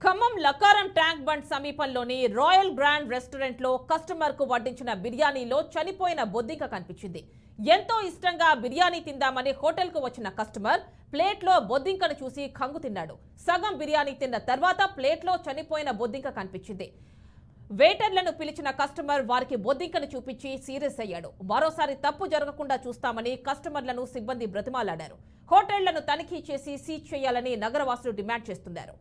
Khammam లకారం tank bund సమీపంలోని royal grand రెస్టారెంట్లో కస్టమర్కు వడ్డించిన బిర్యానీలో చనిపోయిన బొద్దింక కనిపించింది. ఎంతో ఇష్టంగా బిర్యానీ తిందామని హోటల్కు వచ్చిన కస్టమర్ ప్లేట్లో బొద్దింకను చూసి కంగు తిన్నాడు. సగం బిర్యానీ తిన్న తర్వాత ప్లేట్లో చనిపోయిన బొద్దింక కనిపించింది. వెయిటర్లను పిలిచిన కస్టమర్ వారికి బొద్దింకను చూపించి సీరియస్ అయ్యాడు. మరోసారి తప్పు జరగకుండా చూస్తామని కస్టమర్లను సిబ్బంది బ్రతిమాలాడారు. హోటళ్లను తనిఖీ చేసి సీజ్ చేయాలని నగరవాసులు డిమాండ్ చేస్తున్నారు.